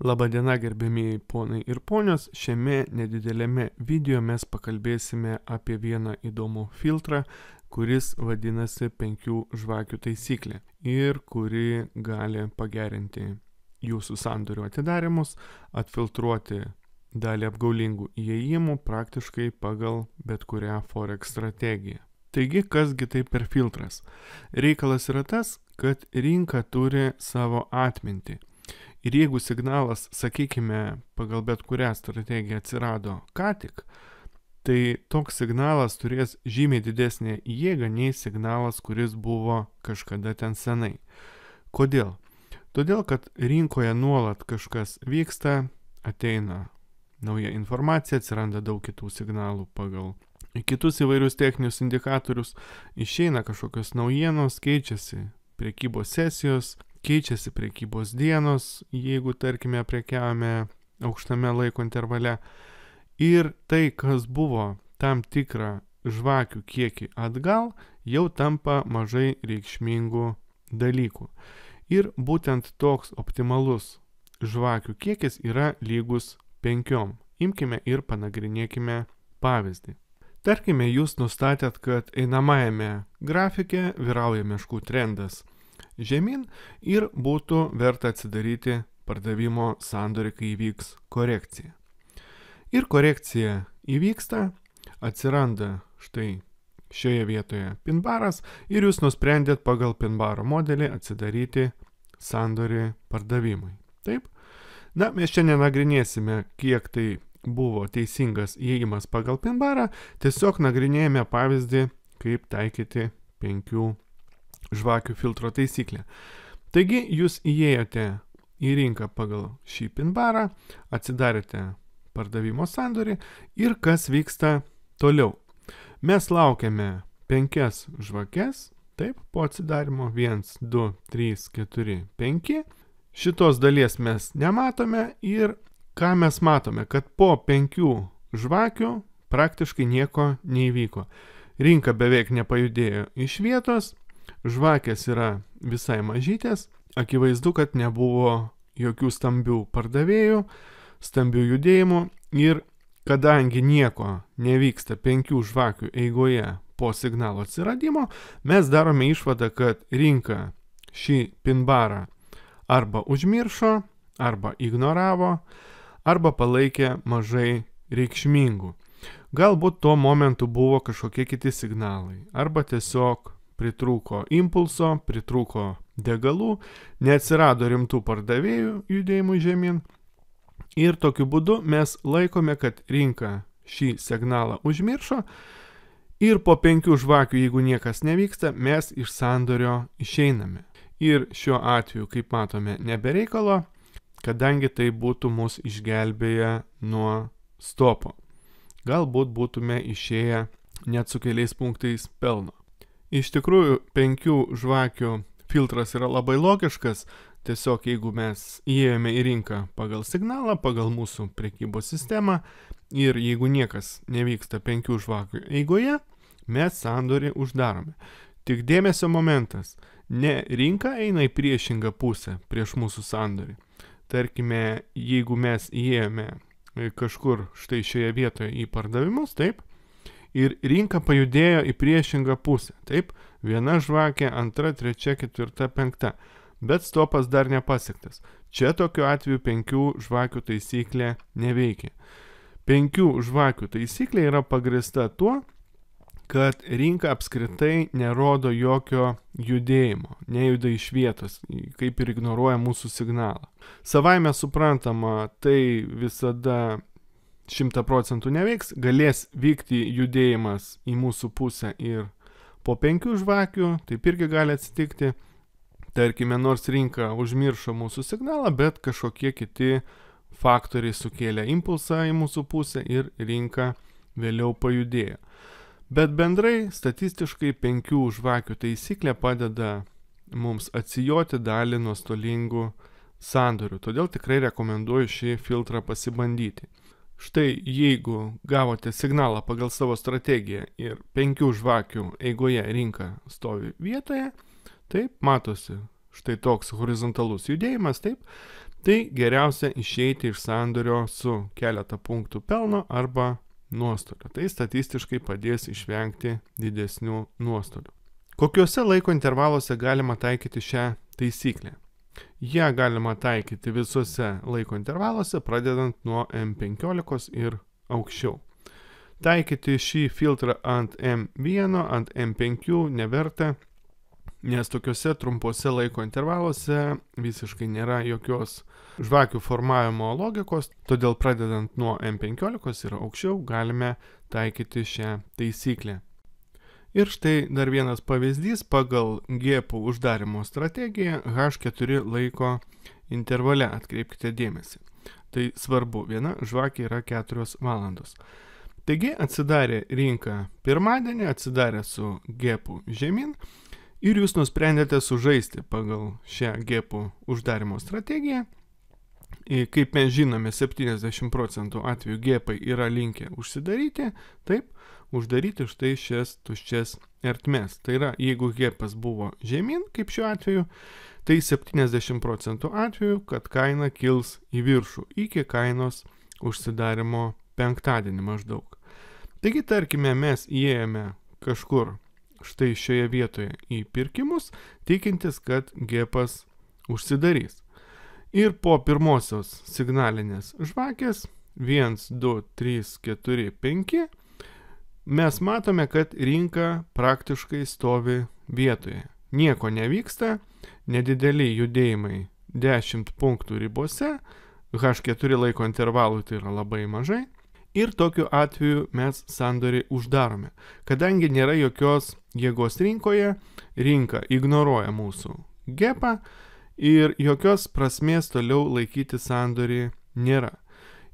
Labadiena gerbėmieji ponai ir ponios, šiame nedidelėme video mes pakalbėsime apie vieną įdomų filtrą, kuris vadinasi 5 žvakių taisyklė ir kuri gali pagerinti jūsų sandorių atidarimus, atfiltruoti dalį apgaulingų įėjimų praktiškai pagal bet kurią Forex strategiją. Taigi, kasgi tai per filtras? Reikalas yra tas, kad rinka turi savo atmintį. Ir jeigu signalas, sakykime, pagal bet kurią strategiją atsirado ką tik, tai toks signalas turės žymiai didesnę jėgą nei signalas, kuris buvo kažkada ten senai. Kodėl? Todėl, kad rinkoje nuolat kažkas vyksta, ateina nauja informacija, atsiranda daug kitų signalų pagal kitus įvairius techninius indikatorius, išeina kažkokios naujienos, keičiasi prekybos sesijos, keičiasi prekybos dienos, jeigu, tarkime, prekiavome aukštame laiko intervale. Ir tai, kas buvo tam tikrą žvakių kiekį atgal, jau tampa mažai reikšmingų dalykų. Ir būtent toks optimalus žvakių kiekis yra lygus 5. Imkime ir panagrinėkime pavyzdį. Tarkime, jūs nustatėt, kad einamajame grafike vyrauja meškų trendas žemyn ir būtų verta atsidaryti pardavimo sandorį, kai įvyks korekcija. Ir korekcija įvyksta, atsiranda štai šioje vietoje pinbaras ir jūs nusprendėt pagal pinbaro modelį atsidaryti sandorį pardavimui. Taip? Na, mes čia nenagrinėsime, kiek tai buvo teisingas įėjimas pagal pinbarą, tiesiog nagrinėjame pavyzdį, kaip taikyti 5 žvakių filtro taisyklę. Taigi, jūs įėjote į rinką pagal šį pinbarą, atsidarėte pardavimo sandorį ir kas vyksta toliau. Mes laukiame 5 žvakes, taip, po atsidarimo 1, 2, 3, 4, 5. Šitos dalies mes nematome ir ką mes matome, kad po 5 žvakių praktiškai nieko neįvyko. Rinka beveik nepajudėjo iš vietos, žvakės yra visai mažytės, akivaizdu, kad nebuvo jokių stambių pardavėjų, stambių judėjimų ir kadangi nieko nevyksta 5 žvakių eigoje po signalo atsiradimo, mes darome išvadą, kad rinka šį pinbarą arba užmiršo, arba ignoravo, arba palaikė mažai reikšmingų. Galbūt tuo momentu buvo kažkokie kiti signalai, arba tiesiog pritrūko impulso, pritrūko degalų, neatsirado rimtų pardavėjų judėjimų žemyn. Ir tokiu būdu mes laikome, kad rinka šį signalą užmiršo ir po 5 žvakių, jeigu niekas nevyksta, mes iš sandorio išeiname. Ir šiuo atveju, kaip matome, nebereikalo, kadangi tai būtų mus išgelbėję nuo stopo. Galbūt būtume išėję net su keliais punktais pelno. Iš tikrųjų, 5 žvakių filtras yra labai logiškas, tiesiog jeigu mes įėjome į rinką pagal signalą, pagal mūsų prekybos sistemą ir jeigu niekas nevyksta 5 žvakių eigoje, mes sandorį uždarome. Tik dėmesio momentas, ne rinka eina į priešingą pusę prieš mūsų sandorį. Tarkime, jeigu mes įėjome kažkur štai šioje vietoje į pardavimus, taip, ir rinka pajudėjo į priešingą pusę, taip, 1 žvakė, 2, 3, 4, 5, bet stopas dar nepasiektas. Čia tokiu atveju 5 žvakių taisyklė neveikia. 5 žvakių taisyklė yra pagrįsta tuo, kad rinka apskritai nerodo jokio judėjimo, nejuda iš vietos, kaip ir ignoruoja mūsų signalą. Savaime suprantama, tai visada 100% neveiks, galės vykti judėjimas į mūsų pusę ir po 5 žvakių, taip irgi gali atsitikti. Tarkime, nors rinka užmiršo mūsų signalą, bet kažkokie kiti faktoriai sukėlė impulsą į mūsų pusę ir rinka vėliau pajudėjo. Bet bendrai, statistiškai 5 žvakių taisyklė padeda mums atsijoti dalį nuostolingų sandorių. Todėl tikrai rekomenduoju šį filtrą pasibandyti. Štai jeigu gavote signalą pagal savo strategiją ir 5 žvakių eigoje rinka stovi vietoje, taip, matosi štai toks horizontalus judėjimas, taip, tai geriausia išeiti iš sandorio su keletą punktų pelno arba nuostolio. Tai statistiškai padės išvengti didesnių nuostolių. Kokiuose laiko intervaluose galima taikyti šią taisyklę? Ją galima taikyti visuose laiko intervaluose, pradedant nuo M15 ir aukščiau. Taikyti šį filtrą ant M1, ant M5 neverta, nes tokiuose trumpuose laiko intervaluose visiškai nėra jokios žvakių formavimo logikos, todėl pradedant nuo M15 ir aukščiau galime taikyti šią taisyklę. Ir štai dar vienas pavyzdys pagal gėpų uždarimo strategiją H4 laiko intervale, atkreipkite dėmesį. Tai svarbu, viena žvakė yra 4 valandos. Taigi atsidarė rinka pirmadienį, atsidarė su gėpų žemyn ir jūs nusprendėte sužaisti pagal šią gėpų uždarimo strategiją. Kaip mes žinome, 70% atveju gėpai yra linkę užsidaryti, taip, uždaryti štai šias tuščias ertmes. Tai yra, jeigu gėpas buvo žemyn, kaip šiuo atveju, tai 70% atveju, kad kaina kils į viršų iki kainos užsidarimo penktadienį maždaug. Taigi, tarkime, mes įėjome kažkur štai šioje vietoje į pirkimus, tikintis, kad gėpas užsidarys. Ir po pirmosios signalinės žvakės 1, 2, 3, 4, 5 mes matome, kad rinka praktiškai stovi vietoje. Nieko nevyksta, nedideli judėjimai 10 punktų ribose, H4 laiko intervalų tai yra labai mažai. Ir tokiu atveju mes sandorį uždarome. Kadangi nėra jokios jėgos rinkoje, rinka ignoruoja mūsų gėpą ir jokios prasmės toliau laikyti sandorį nėra.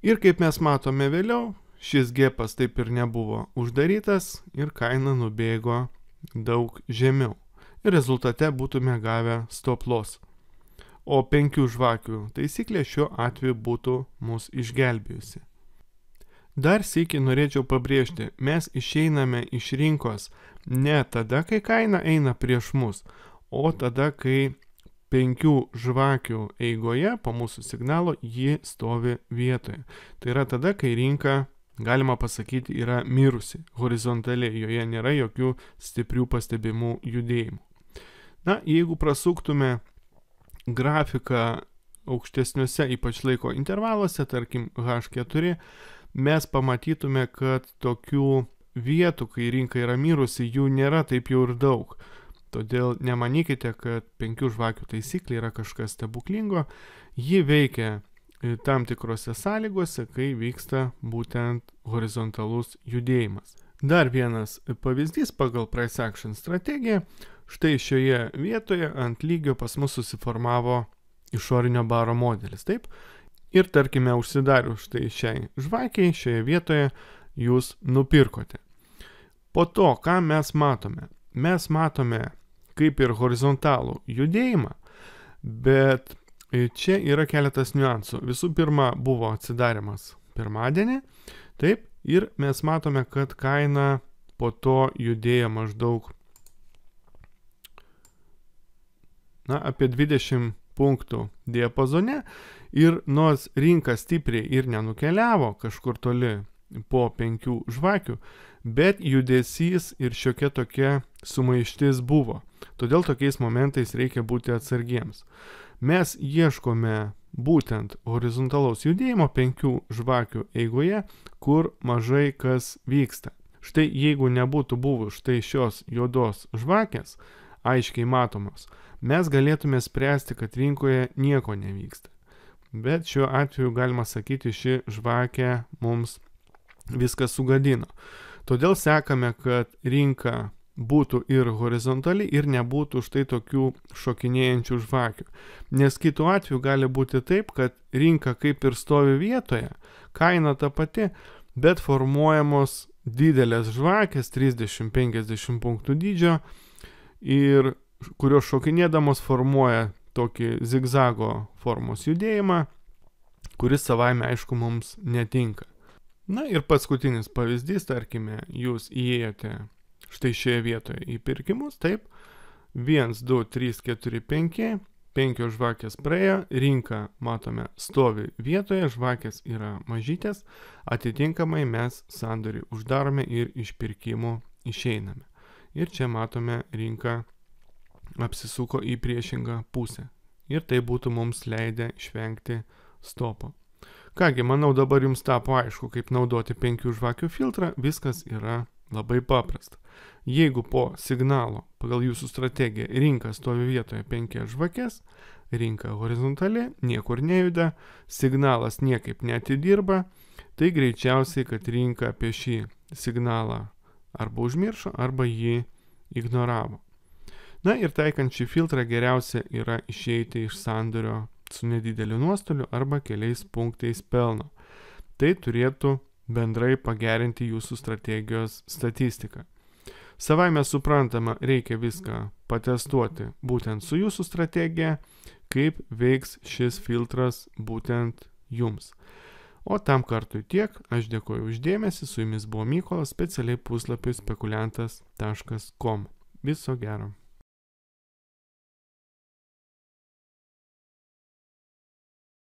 Ir kaip mes matome vėliau, šis gėpas taip ir nebuvo uždarytas ir kaina nubėgo daug žemiau. Ir rezultate būtume gavę stop loss. O 5 žvakių taisyklė šiuo atveju būtų mus išgelbėjusi. Dar sykį norėčiau pabrėžti, mes išeiname iš rinkos ne tada, kai kaina eina prieš mus, o tada, kai 5 žvakių eigoje po mūsų signalo ji stovi vietoje. Tai yra tada, kai rinka, galima pasakyti, yra mirusi horizontaliai, joje nėra jokių stiprių pastebimų judėjimų. Na, jeigu prasuktume grafiką aukštesniuose ypač laiko intervaluose, tarkim H4, mes pamatytume, kad tokių vietų, kai rinka yra mirusi, jų nėra taip jau ir daug. Todėl nemanykite, kad 5 žvakių taisyklė yra kažkas stebuklingo. Ji veikia tam tikrose sąlygose, kai vyksta būtent horizontalus judėjimas. Dar vienas pavyzdys pagal price action strategiją. Štai šioje vietoje ant lygio pas mus susiformavo išorinio baro modelis, taip? Ir tarkime, užsidarius štai šiai žvakiai, šioje vietoje jūs nupirkote. Po to, ką mes matome? Mes matome kaip ir horizontalų judėjimą, bet čia yra keletas niuansų. Visų pirma, buvo atsidarimas pirmadienį, taip, ir mes matome, kad kaina po to judėjo maždaug apie 20 punktų diapazone ir nors rinka stipriai ir nenukeliavo kažkur toli po 5 žvakių, bet judesys ir šiokia tokia sumaištis buvo. Todėl tokiais momentais reikia būti atsargiems. Mes ieškome būtent horizontalaus judėjimo 5 žvakių eigoje, kur mažai kas vyksta. Štai jeigu nebūtų buvus štai šios juodos žvakės, aiškiai matomos, mes galėtume spręsti, kad rinkoje nieko nevyksta. Bet šiuo atveju galima sakyti, ši žvakė mums viską sugadino. Todėl sekame, kad rinka būtų ir horizontali ir nebūtų štai tokių šokinėjančių žvakių. Nes kitu atveju gali būti taip, kad rinka kaip ir stovi vietoje, kaina ta pati, bet formuojamos didelės žvakės, 30-50 punktų dydžio, ir kurios šokinėdamos formuoja tokį zigzago formos judėjimą, kuris savaime aišku mums netinka. Na ir paskutinis pavyzdys, tarkime, jūs įėjote štai šioje vietoje į pirkimus, taip, 1, 2, 3, 4, 5, 5 žvakės praėjo, rinka, matome, stovi vietoje, žvakės yra mažytės, atitinkamai mes sandorį uždarome ir iš pirkimų išeiname. Ir čia matome, rinka apsisuko į priešingą pusę. Ir tai būtų mums leidę išvengti stopo. Kągi, manau, dabar jums tapo aišku, kaip naudoti 5 žvakių filtrą, viskas yra labai paprasta. Jeigu po signalo pagal jūsų strategiją rinka stovi vietoje 5 žvakės, rinka horizontali, niekur nejuda, signalas niekaip neatidirba, tai greičiausiai, kad rinka apie šį signalą arba užmiršo, arba jį ignoravo. Na ir taikant šį filtrą geriausia yra išeiti iš sandorio su nedideliu nuostoliu arba keliais punktais pelno. Tai turėtų bendrai pagerinti jūsų strategijos statistiką. Savaime suprantama, reikia viską patestuoti būtent su jūsų strategija, kaip veiks šis filtras būtent jums. O tam kartui tiek, aš dėkoju už dėmesį, su jumis buvo Mykolas, specialiai puslapiui spekuliantas.com. Viso gero.